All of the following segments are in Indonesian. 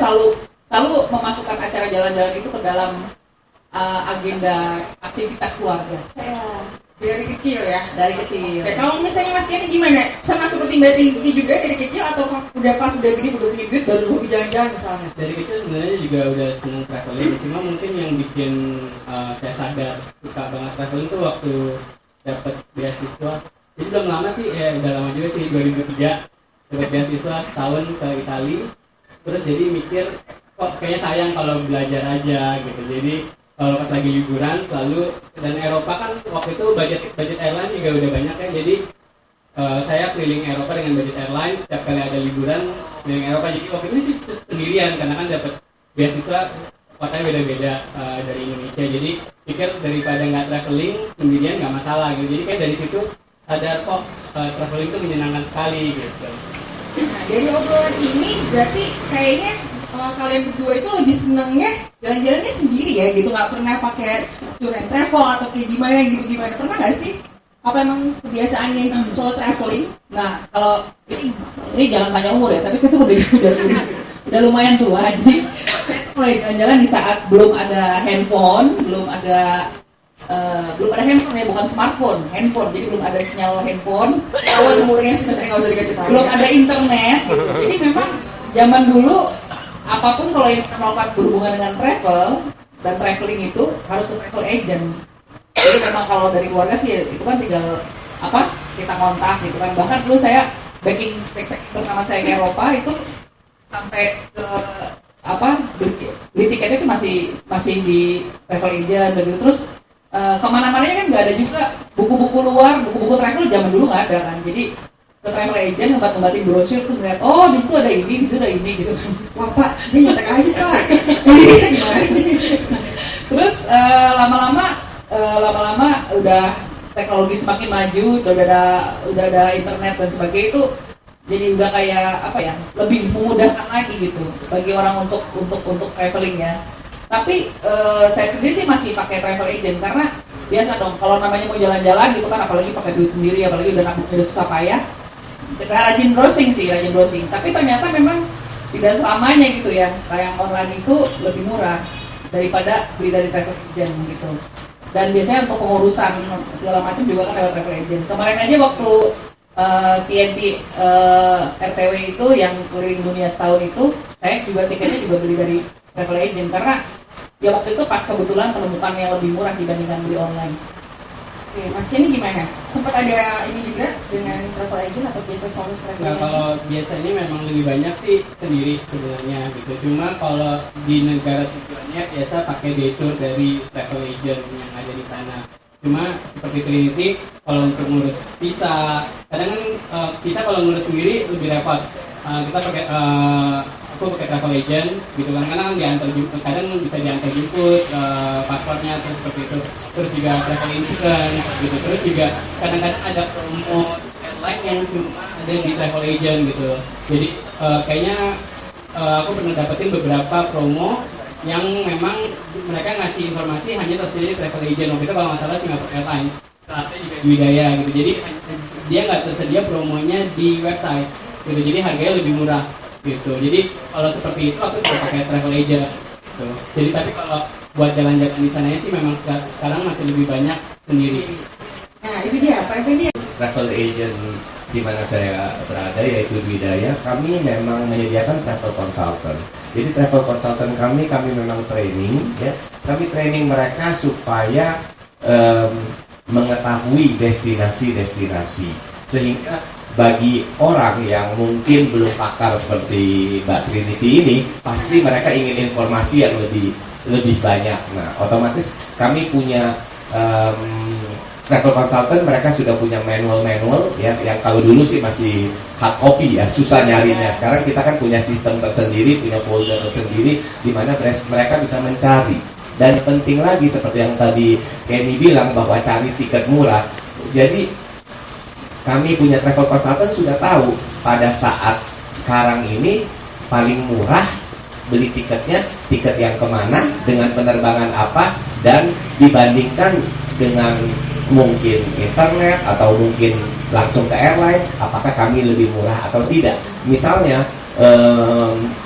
selalu memasukkan acara jalan-jalan itu ke dalam agenda aktivitas keluarga. Dari kecil ya? Dari kecil. Oke, kalau misalnya Mas Tiani gimana? Sama seperti Mbak Tinggi juga dari kecil atau udah pas udah gede udah punya duit baru hobi jalan-jalan misalnya? Dari kecil sebenarnya juga udah seneng traveling, cuma mungkin yang bikin saya sadar suka banget traveling tuh waktu dapat beasiswa. Jadi belum lama sih, udah lama juga sih, 2003 dapat beasiswa setahun ke Italia. Terus jadi mikir kok kayaknya sayang kalau belajar aja gitu. Jadi kalau pas lagi liburan selalu, dan Eropa kan waktu itu budget airline juga udah banyak ya, jadi saya keliling Eropa dengan budget airline. Setiap kali ada liburan keliling Eropa, jadi waktu itu sih sendirian karena kan dapat beasiswa kotanya beda-beda dari Indonesia. Jadi pikir daripada nggak traveling sendirian nggak masalah gitu. Jadi kayak dari situ sadar kok traveling itu menyenangkan sekali gitu. Nah, dari obrolan ini berarti kayaknya kalian berdua itu lebih senengnya jalan-jalannya sendiri ya gitu, nggak pernah pakai tour and travel atau kayak gimana gitu. Pernah nggak sih? Apa emang kebiasaannya solo traveling? Nah, kalau ini jangan tanya umur ya, tapi saya tuh udah lumayan tua. Jadi saya mulai jalan-jalan di saat belum ada handphone ya, bukan smartphone, handphone. Jadi belum ada sinyal handphone. Awal umurnya sih sebenarnya nggak usah dikasih tahu. Belum ada internet. Gitu. Jadi memang zaman dulu apapun kalau yang kita melakukan berhubungan dengan travel dan traveling itu harus ke travel agent. Jadi memang kalau dari keluarga sih itu kan tinggal kita kontak gitu kan. Bahkan dulu saya backpacking pertama saya ke Eropa itu sampai ke beli tiketnya itu masih di travel agent dan gitu. Terus kemana-mananya kan nggak ada juga buku-buku luar, buku-buku travel zaman dulu nggak ada kan. Jadi ke travel agent ngembat-ngembatin brosur tuh ngeliat, oh di situ ada ini gitu kan. Wah Pak, dia nyetek aja Pak. Gimana? Terus lama-lama udah teknologi semakin maju, udah ada internet dan sebagainya, itu jadi udah kayak lebih memudahkan lagi gitu bagi orang untuk traveling ya. Tapi saya sendiri sih masih pakai travel agent karena biasa dong kalau namanya mau jalan-jalan gitu kan, apalagi pakai duit sendiri, apalagi udah nabung udah susah payah. Kita rajin browsing. Tapi ternyata memang tidak selamanya gitu ya. Kayak online itu lebih murah daripada beli dari travel agent gitu. Dan biasanya untuk pengurusan segala macam juga kan lewat travel agent. Kemarin aja waktu TNT RTW itu yang keliling dunia setahun itu, saya juga tiketnya juga beli dari travel agent karena ya waktu itu pas kebetulan penemukan yang lebih murah dibandingkan beli online. Oke, Mas ini gimana? Sempat ada ini juga dengan travel agent atau biasa solo travel agent? Nah, kalau biasanya memang lebih banyak sih sendiri sebenarnya gitu. Cuma kalau di negara tujuannya biasa pakai day tour dari travel agent yang ada di sana. Cuma seperti Trinity, kalau untuk ngurus visa, kadang kan visa kalau ngurus sendiri lebih repot. Kita pakai aku pakai travel agent gitu kan, karena kan diantar jemput, kadang bisa diantar jemput paspornya terus seperti itu. Terus juga travel insurance gitu. Terus juga kadang-kadang ada promo airline yang cuma ada di travel agent gitu. Jadi kayaknya aku pernah dapetin beberapa promo yang memang mereka ngasih informasi hanya tersedia di travel agent. Waktu itu kalau nggak salah Singapore Airlines, saatnya juga Widaya gitu. Jadi dia nggak tersedia promonya di website gitu. Jadi harganya lebih murah gitu. Jadi kalau seperti itu aku bisa pakai travel agent gitu. Jadi tapi kalau buat jalan-jalan di sana sih memang sekarang masih lebih banyak sendiri. Nah itu dia, Pak Effendi. Travel agent di mana saya berada yaitu Widaya, kami memang menyediakan travel consultant. Jadi travel consultant kami memang training ya. Kami training mereka supaya mengetahui destinasi-destinasi, sehingga bagi orang yang mungkin belum pakar seperti Mbak Trinity ini, pasti mereka ingin informasi yang lebih banyak. Nah, otomatis kami punya travel consultant, mereka sudah punya manual ya, yang kalau dulu sih masih hard copy ya, susah nyarinya. Sekarang kita kan punya sistem tersendiri, punya folder tersendiri di mana mereka bisa mencari. Dan penting lagi seperti yang tadi Kenny bilang bahwa cari tiket murah. Jadi kami punya travel consultant sudah tahu pada saat sekarang ini paling murah beli tiketnya, tiket yang kemana, dengan penerbangan apa, dan dibandingkan dengan mungkin internet atau mungkin langsung ke airline, apakah kami lebih murah atau tidak. Misalnya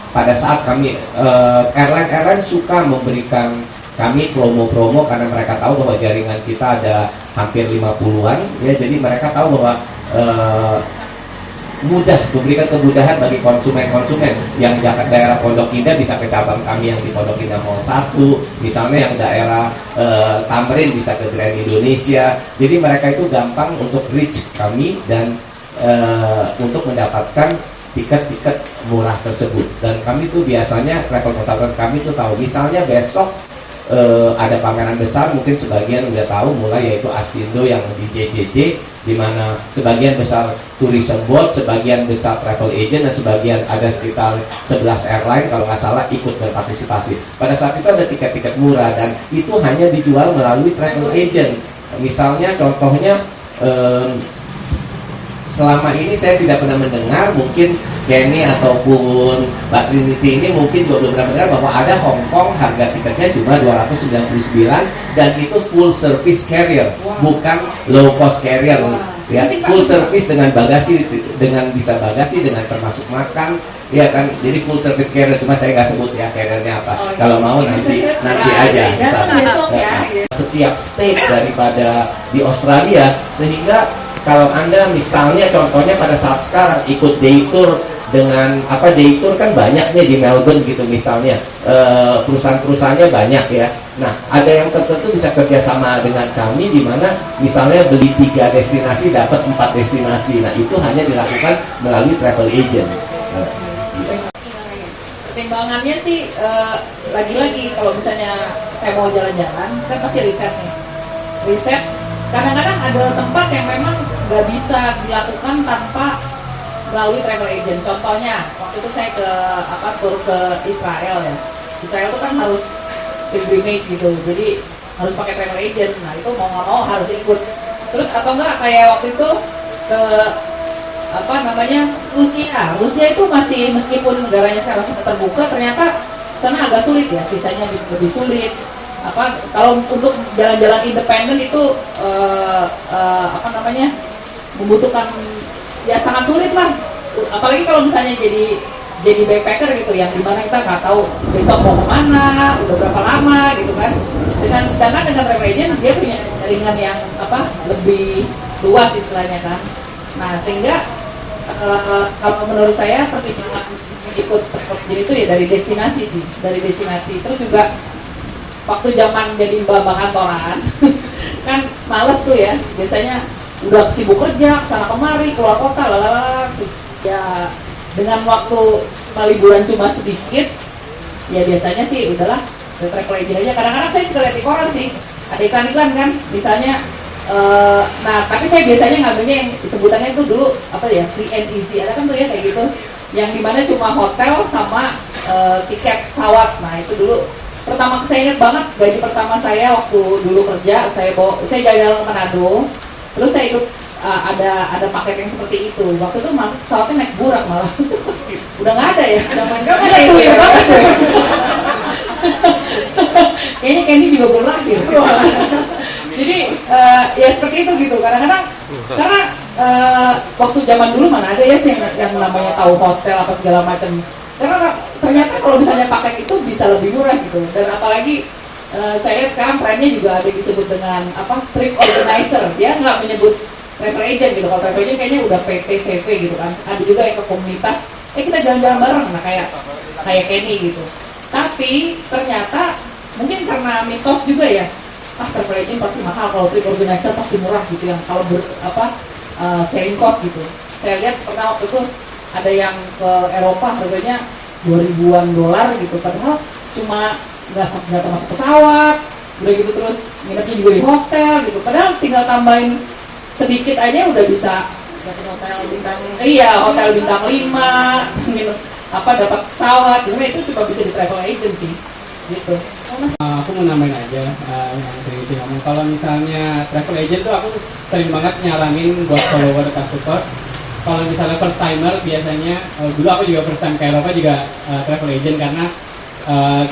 pada saat kami airline suka memberikan kami promo-promo karena mereka tahu bahwa jaringan kita ada hampir 50-an ya, jadi mereka tahu bahwa mudah memberikan kemudahan bagi konsumen-konsumen yang daerah Pondok Indah bisa ke cabang kami yang di Pondok Indah Mall 1, misalnya yang daerah Tamrin bisa ke Grand Indonesia. Jadi mereka itu gampang untuk reach kami dan untuk mendapatkan tiket-tiket murah tersebut. Dan kami tuh biasanya travel consultant kami tuh tahu, misalnya besok ada pameran besar, mungkin sebagian udah tahu mulai, yaitu Astindo yang di JCC, di mana sebagian besar tourism board, sebagian besar travel agent, dan sebagian ada sekitar 11 airline kalau nggak salah ikut berpartisipasi. Pada saat itu ada tiket-tiket murah dan itu hanya dijual melalui travel agent. Misalnya contohnya selama ini saya tidak pernah mendengar, mungkin Kenny ataupun Mbak Trinity ini mungkin juga belum pernah mendengar bahwa ada Hong Kong harga tiketnya cuma 299 dan itu full service carrier, bukan low cost carrier. Ya, full service dengan bagasi, dengan bisa bagasi, dengan termasuk makan, ya kan. Jadi full service carrier, cuma saya nggak sebut ya carriernya apa. Kalau mau nanti aja. Setiap state daripada di Australia, sehingga kalau Anda misalnya contohnya pada saat sekarang ikut day tour dengan day tour kan banyak nih di Melbourne gitu misalnya, perusahaan-perusahaannya banyak ya. Nah, ada yang tertentu bisa kerjasama dengan kami di mana misalnya beli 3 destinasi dapat 4 destinasi. Nah, itu hanya dilakukan melalui travel agent. Pertimbangannya sih lagi-lagi kalau misalnya saya mau jalan-jalan, kan pasti riset nih. Riset kadang-kadang ada tempat yang memang nggak bisa dilakukan tanpa melalui travel agent. Contohnya waktu itu saya tur ke Israel ya. Israel itu kan harus pilgrimage gitu, jadi harus pakai travel agent. Nah itu mau nggak mau harus ikut. Terus atau enggak kayak waktu itu ke Rusia itu masih, meskipun negaranya sekarang sudah terbuka, ternyata sana agak sulit ya, visanya lebih sulit. Kalau untuk jalan-jalan independen itu membutuhkan ya sangat sulit lah, apalagi kalau misalnya jadi backpacker gitu, yang dimana kita nggak tahu besok mau kemana, udah berapa lama gitu kan. Sedangkan dengan travel agent dia punya jaringan yang lebih luas istilahnya kan. Nah sehingga kalau menurut saya pertimbangan ikut travel agent itu ya dari destinasi. Terus juga waktu zaman jadi mbak kantoran kan males tuh ya, biasanya udah sibuk kerja sana kemari keluar kota ya, dengan waktu liburan cuma sedikit ya biasanya sih udahlah travel agent aja. Kadang-kadang saya suka lihat di koran sih ada iklan-iklan kan misalnya, nah tapi saya biasanya ngambilnya yang sebutannya itu dulu free and easy, ada kan tuh ya kayak gitu, yang dimana cuma hotel sama tiket pesawat. Nah itu dulu pertama, saya ingat banget gaji pertama saya waktu dulu kerja, saya jalan ke Manado, terus saya ikut ada paket yang seperti itu. Waktu itu pesawatnya naik burak malah. Udah nggak ada ya, zaman kamu ada itu ya banget. Kayaknya Candy juga belum lahir. Jadi ya seperti itu gitu. Kadang-kadang karena waktu zaman dulu mana ada ya yang namanya tahu hostel apa segala macam. Karena ternyata kalau misalnya paket itu bisa lebih murah gitu. Dan apalagi saya lihat sekarang trennya juga ada disebut dengan trip organizer. Dia nggak menyebut travel agent gitu. Kalau travel agent kayaknya udah PT, CV gitu kan. Ada juga yang ke komunitas, kita jalan-jalan bareng. Nah kayak Kenny gitu. Tapi ternyata mungkin karena mitos juga ya, travel agent pasti mahal, kalau trip organizer pasti murah gitu, yang kalau sharing cost gitu. Saya lihat pernah waktu itu ada yang ke Eropa harganya $2,000 gitu, padahal cuma nggak termasuk pesawat, udah gitu terus nginepnya juga di hostel gitu, padahal tinggal tambahin sedikit aja udah bisa hotel bintang 5 nginep dapat pesawat gitu. Itu cuma bisa di travel agency gitu. Aku mau nambahin aja yang Trinity ngomong, kalau misalnya travel agent tuh aku sering banget nyaranin buat follower dan support. Kalau misalnya first timer biasanya, dulu aku juga first time ke Eropa juga travel agent, karena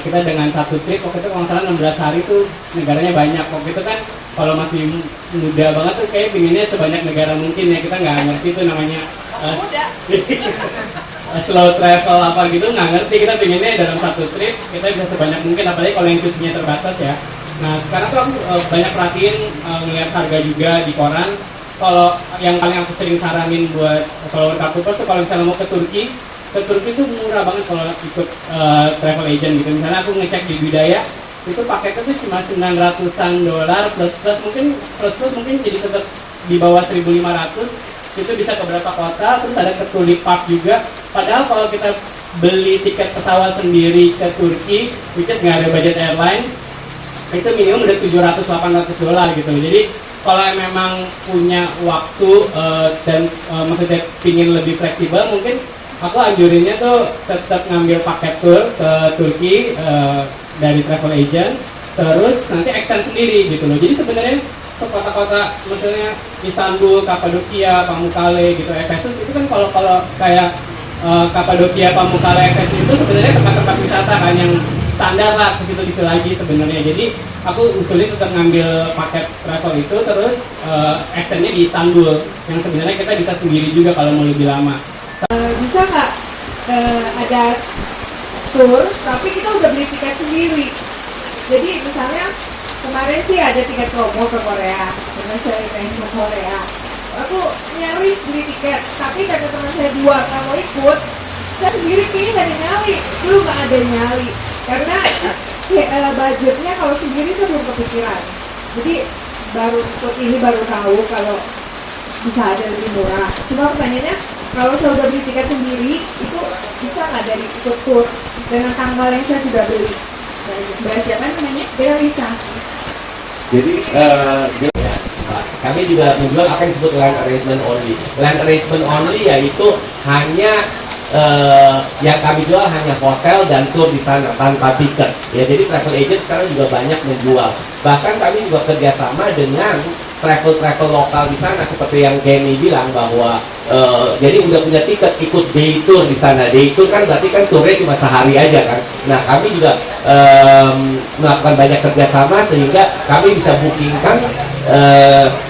kita dengan satu trip waktu itu kalau nggak salah 16 hari tuh negaranya banyak. Waktu itu kan kalau masih muda banget tuh kayak pinginnya sebanyak negara mungkin ya, kita nggak ngerti tuh namanya slow travel apa gitu nggak ngerti. Kita pengennya dalam satu trip kita bisa sebanyak mungkin, apalagi kalau yang cutinya terbatas ya. Nah sekarang tuh aku banyak perhatiin ngeliat harga juga di koran. Kalau yang paling aku sering saranin buat follower Kartupers tuh kalau misalnya mau ke Turki tuh murah banget kalau ikut travel agent gitu. Misalnya aku ngecek di Budaya itu paketnya tuh cuma $900 plus mungkin jadi tetap di bawah 1.500. Itu bisa ke beberapa kota, terus ada ke Tulip Park juga. Padahal kalau kita beli tiket pesawat sendiri ke Turki, which is nggak ada budget airline, itu minimum udah $700-800 gitu. Jadi kalau memang punya waktu dan maksudnya pingin lebih fleksibel, mungkin aku anjurinnya tuh tetap ngambil paket tour ke Turki dari travel agent, terus nanti extend sendiri gitu loh. Jadi sebenarnya ke kota-kota, misalnya Istanbul, Kapadokia, Pamukkale gitu, Efesus itu kan kalau kayak Kapadokia, Pamukkale, Efesus itu sebenarnya tempat-tempat wisata kan yang standar lah, begitu lagi sebenarnya. Jadi aku usulin tetap ngambil paket travel itu, terus extendnya di Istanbul yang sebenarnya kita bisa sendiri juga kalau mau lebih lama. Bisa nggak ada tour tapi kita udah beli tiket sendiri? Jadi misalnya kemarin sih ada tiket promo ke Korea, teman saya pengen ke Korea. Aku nyaris beli tiket, tapi kata teman saya 2 nggak mau ikut. Saya sendiri kayaknya nggak ada nyali, belum nggak ada nyali. Karena budgetnya kalau sendiri saya belum kepikiran. Jadi baru tahu kalau bisa ada lebih murah. Cuma pertanyaannya, kalau saya udah beli tiket sendiri, itu bisa nggak dari ikut tour dengan tanggal yang saya sudah beli? Mbak siapa namanya? Bella Lisa. Jadi kami juga menjual apa yang disebut land arrangement only. Land arrangement only yaitu hanya yang kami jual hanya hotel dan tour di sana tanpa tiket. Ya, jadi travel agent sekarang juga banyak menjual. Bahkan kami juga kerjasama dengan travel lokal di sana, seperti yang Kenny bilang bahwa jadi udah punya tiket ikut day tour di sana. Day tour kan berarti kan tournya cuma sehari aja kan. Nah kami juga melakukan banyak kerjasama sehingga kami bisa bookingkan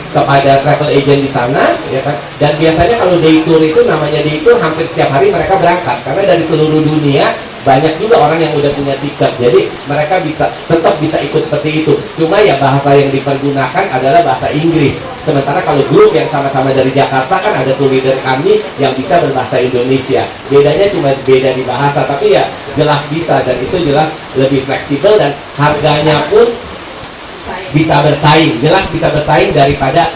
kepada travel agent di sana, ya kan. Dan biasanya kalau day tour itu namanya day tour hampir setiap hari mereka berangkat karena dari seluruh dunia banyak juga orang yang udah punya tiket. Jadi mereka tetap bisa ikut seperti itu. Cuma ya bahasa yang dipergunakan adalah bahasa Inggris. Sementara kalau grup yang sama-sama dari Jakarta kan ada tour leader kami yang bisa berbahasa Indonesia. Bedanya cuma beda di bahasa, tapi ya jelas bisa, dan itu jelas lebih fleksibel dan harganya pun bisa bersaing, jelas bisa bersaing daripada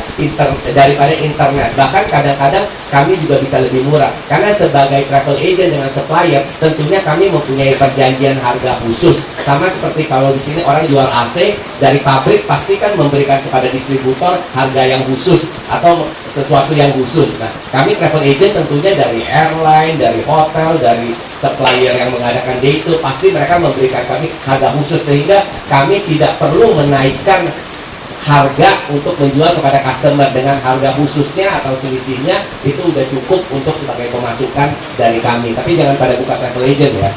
internet. Bahkan kadang-kadang kami juga bisa lebih murah karena sebagai travel agent dengan supplier tentunya kami mempunyai perjanjian harga khusus. Sama seperti kalau di sini orang jual AC dari pabrik pasti kan memberikan kepada distributor harga yang khusus atau sesuatu yang khusus. Nah, kami travel agent tentunya dari airline, dari hotel, dari supplier yang mengadakan day tour pasti mereka memberikan kami harga khusus sehingga kami tidak perlu menaikkan harga untuk menjual kepada customer. Dengan harga khususnya atau selisihnya itu udah cukup untuk sebagai pemasukan dari kami. Tapi jangan pada buka travel agent ya.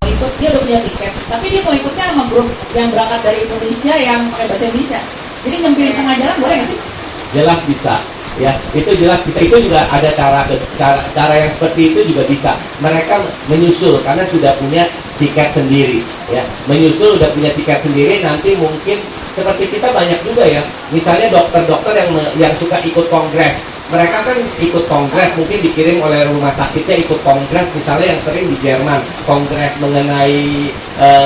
Ikut, dia udah punya tiket, tapi dia mau ikutnya sama grup yang berangkat dari Indonesia yang pakai bahasa Indonesia. Jadi nyempil tengah jalan boleh nggak sih? Jelas bisa. Ya, itu jelas bisa. Itu juga ada cara yang seperti itu juga bisa. Mereka menyusul karena sudah punya tiket sendiri, ya. Menyusul udah punya tiket sendiri, nanti mungkin seperti kita banyak juga ya. Misalnya dokter-dokter yang suka ikut kongres. Mereka kan ikut kongres, mungkin dikirim oleh rumah sakitnya ikut kongres, misalnya yang sering di Jerman, kongres mengenai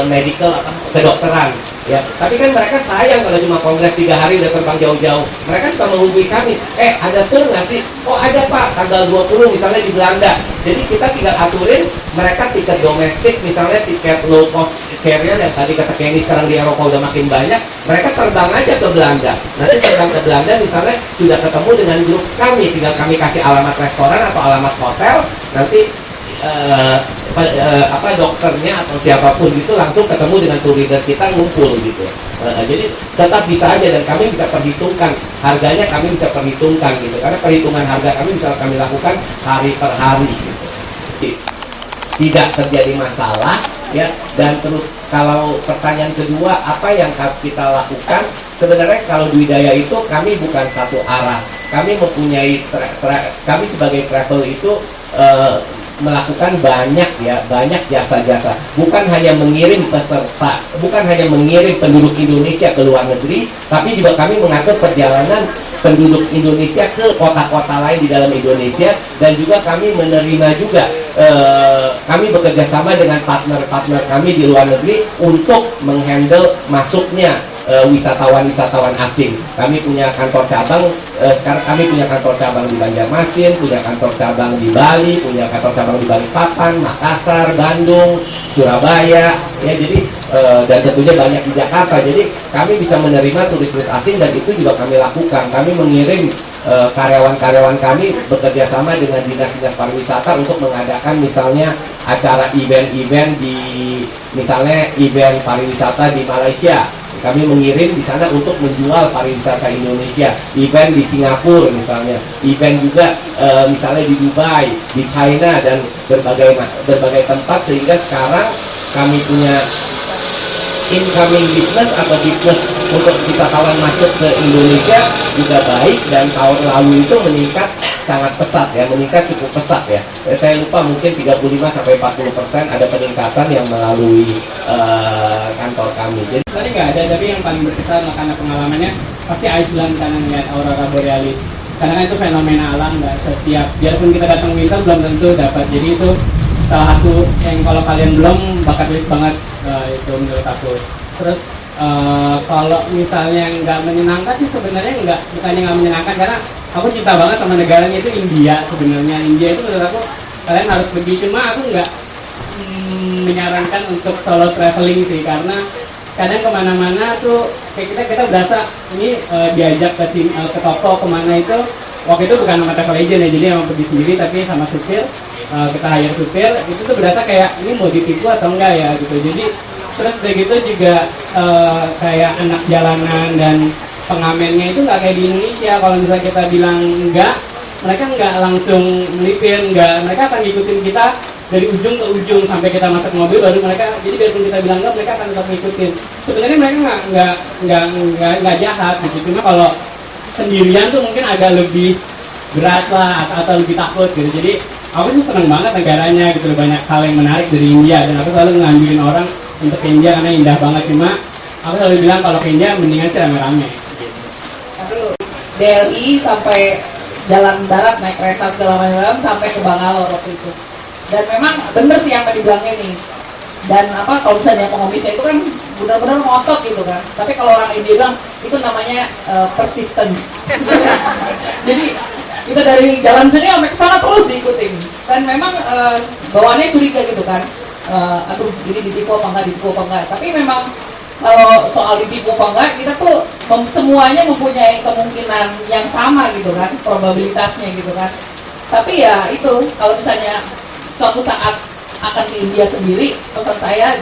medical atau kedokteran. Ya, tapi kan mereka sayang kalau cuma kongres 3 hari udah terbang jauh-jauh. Mereka suka menghubungi kami, ada tour nggak sih? Oh ada pak, tanggal 20 misalnya di Belanda. Jadi kita tinggal aturin mereka tiket domestik, misalnya tiket low cost carrier yang tadi kata Kenny sekarang di Eropa udah makin banyak. Mereka terbang aja ke Belanda. Nanti terbang ke Belanda misalnya sudah ketemu dengan grup kami, tinggal kami kasih alamat restoran atau alamat hotel. Nanti dokternya atau siapapun itu langsung ketemu dengan tour leader kita, ngumpul gitu. Jadi tetap bisa aja, dan kami bisa perhitungkan harganya, kami bisa perhitungkan gitu, karena perhitungan harga kami bisa kami lakukan hari per hari gitu. Tidak terjadi masalah ya. Dan terus kalau pertanyaan kedua, apa yang kita lakukan? Sebenarnya kalau di Widaya itu kami bukan satu arah. Kami mempunyai kami sebagai travel itu melakukan banyak jasa-jasa, bukan hanya mengirim peserta, bukan hanya mengirim penduduk Indonesia ke luar negeri, tapi juga kami mengatur perjalanan penduduk Indonesia ke kota-kota lain di dalam Indonesia, dan juga kami menerima juga kami bekerja sama dengan partner-partner kami di luar negeri untuk menghandle masuknya wisatawan-wisatawan asing. Kami punya kantor cabang, sekarang kami punya kantor cabang di Banjarmasin, punya kantor cabang di Bali, punya kantor cabang di Balikpapan, Makassar, Bandung, Surabaya, ya. Jadi dan tentunya banyak di Jakarta. Jadi kami bisa menerima turis-turis asing, dan itu juga kami lakukan. Kami mengirim karyawan-karyawan kami bekerja sama dengan dinas-dinas pariwisata untuk mengadakan misalnya acara event-event di, misalnya event pariwisata di Malaysia. Kami mengirim di sana untuk menjual pariwisata Indonesia, event di Singapura misalnya, event juga misalnya di Dubai, di China, dan berbagai tempat, sehingga sekarang kami punya incoming business atau business untuk wisatawan masuk ke Indonesia juga baik, dan tahun lalu itu meningkat sangat pesat ya, meningkat cukup pesat ya. Saya lupa mungkin 35-40% ada peningkatan yang melalui kantor kami. Jadi tadi nggak ada, tapi yang paling berkesan karena pengalamannya pasti Iceland, karena ngeliat aurora borealis. Karena kan itu fenomena alam, nggak setiap, biarpun kita datang winter belum tentu dapat. Jadi itu salah satu yang kalau kalian belum bucket list banget, itu menurut aku. Terus kalau misalnya nggak menyenangkan sih sebenarnya bukannya nggak menyenangkan, karena aku cinta banget sama negaranya, itu India sebenarnya. India itu menurut aku kalian harus pergi, cuma aku nggak menyarankan untuk solo traveling sih, karena kadang kemana-mana tuh kayak kita berasa ini diajak ke toko kemana itu, waktu itu bukan sama travel agent ya, jadi emang pergi sendiri tapi sama supir, kita hire supir, itu tuh berasa kayak ini mau ditipu atau enggak ya gitu. Jadi terus kayak gitu juga kayak anak jalanan dan pengamennya itu nggak kayak di Indonesia. Kalau misalnya kita bilang enggak, mereka nggak langsung melipir, mereka akan ngikutin kita dari ujung ke ujung sampai kita masuk mobil, baru mereka, jadi biarpun kita bilang enggak, mereka akan tetap ngikutin. Sebenarnya mereka nggak jahat gitu, cuma kalau sendirian tuh mungkin agak lebih berat lah, atau lebih takut gitu. Jadi aku tuh seneng banget negaranya gitu, banyak hal yang menarik dari India, dan aku selalu nganjurin orang untuk ke India karena indah banget. Cuma aku selalu bilang kalau ke India mendingan sih rame-rame gitu. DLI sampai jalan darat naik kereta segala macam sampai ke Bangalore waktu itu. Dan memang bener sih yang dibilangnya nih. Dan kalau misalnya pengemisnya itu kan benar-benar ngotot gitu kan. Tapi kalau orang India bilang itu namanya persistence. Jadi kita dari jalan sini sampai ke sana terus diikutin. Dan memang bawaannya curiga gitu kan. Aduh, ini ditipu apa enggak. Tapi memang kalau soal ditipu apa enggak, kita tuh semuanya mempunyai kemungkinan yang sama gitu kan, probabilitasnya gitu kan. Tapi ya itu, kalau misalnya suatu saat akan ke India sendiri, pesan saya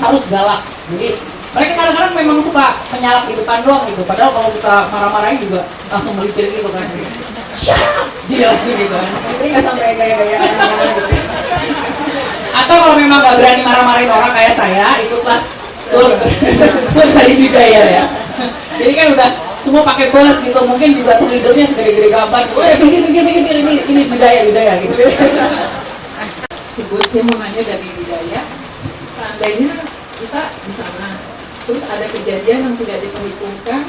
harus galak. Jadi mereka kadang-kadang memang suka menyalak di depan doang gitu, padahal kalau kita marah-marahin juga langsung melipir gitu kan. Shut dia gitu kan. Jadi nggak sampai gaya-gayaan gitu. Atau kalau memang nggak berani marah-marahin orang kayak saya, ikutlah tur dari budaya ya. Jadi kan udah semua pakai bus gitu, mungkin juga tuh leadernya segede-gede gambar. Ini budaya gitu. Saya mau nanya dari budaya, seandainya kita di sana, terus ada kejadian yang tidak diperhitungkan,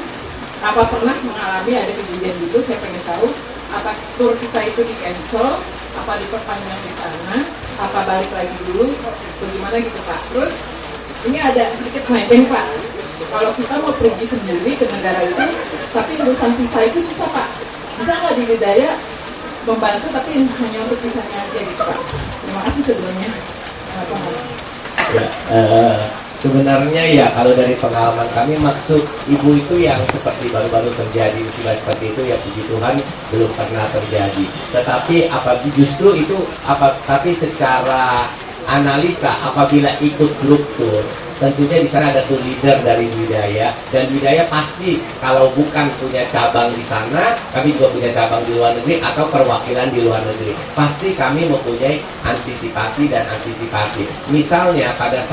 apa pernah mengalami ada kejadian gitu? Saya pengen tahu, apa tur kita itu di cancel, apa diperpanjang di sana, apa balik lagi dulu, bagaimana gitu Pak? Terus ini ada sedikit nebeng Pak, kalau kita mau pergi sendiri ke negara itu, tapi urusan visa itu susah Pak, bisa nggak di budaya membantu tapi hanya untuk visanya aja gitu Pak? Terima kasih sebelumnya. Sebenarnya ya kalau dari pengalaman kami, maksud ibu itu yang seperti baru-baru terjadi musibah seperti itu ya puji Tuhan belum pernah terjadi. Tetapi justru itu tapi secara analisa apabila ikut grup tour, tentunya di sana ada tour leader dari budaya, dan budaya pasti kalau bukan punya cabang di sana, kami juga punya cabang di luar negeri atau perwakilan di luar negeri. Pasti kami mempunyai antisipasi. Misalnya pada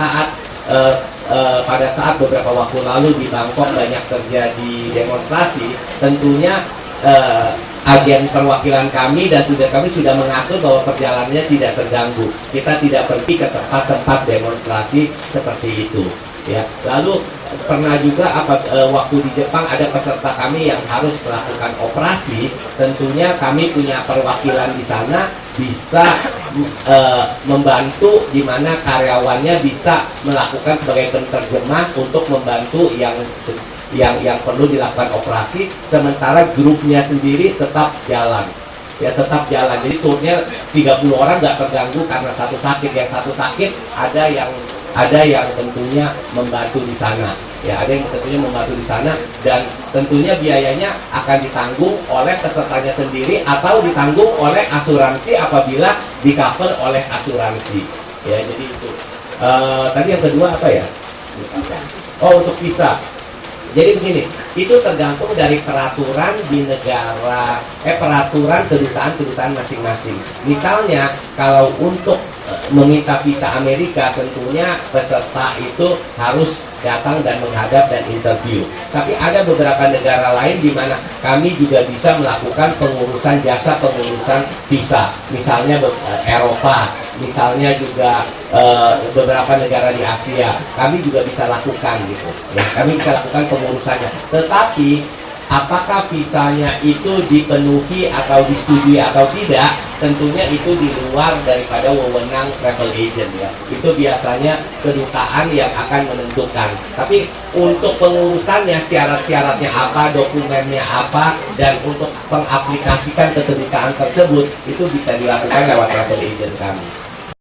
saat beberapa waktu lalu di Bangkok banyak terjadi demonstrasi, tentunya agen perwakilan kami dan tugas kami sudah mengatur bahwa perjalanannya tidak terganggu. Kita tidak pergi ke tempat-tempat demonstrasi seperti itu. Ya, lalu pernah juga waktu di Jepang ada peserta kami yang harus melakukan operasi. Tentunya kami punya perwakilan di sana bisa membantu di mana karyawannya bisa melakukan sebagai penerjemah untuk membantu yang perlu dilakukan operasi, sementara grupnya sendiri tetap jalan. Ya, tetap jalan. Jadi turnya 30 orang nggak terganggu karena satu sakit. Yang satu sakit ada yang tentunya membantu di sana. Ya, ada yang tentunya membantu di sana dan tentunya biayanya akan ditanggung oleh pesertanya sendiri atau ditanggung oleh asuransi apabila di-cover oleh asuransi. Ya, jadi itu. Tadi yang kedua apa ya? Oh, untuk visa. Jadi begini, itu tergantung dari peraturan di negara, peraturan kedutaan masing-masing. Misalnya, kalau untuk meminta visa Amerika, tentunya peserta itu harus datang dan menghadap dan interview. Tapi ada beberapa negara lain di mana kami juga bisa melakukan pengurusan jasa pengurusan visa. Misalnya Eropa, misalnya juga beberapa negara di Asia, kami juga bisa lakukan gitu. Ya, kami bisa lakukan pengurusannya. Tetapi apakah visanya itu dipenuhi atau disetujui atau tidak, tentunya itu di luar daripada wewenang travel agent ya. Itu biasanya kedutaan yang akan menentukan. Tapi untuk pengurusannya, syarat-syaratnya apa, dokumennya apa, dan untuk mengaplikasikan kedutaan tersebut, itu bisa dilakukan lewat travel agent kami.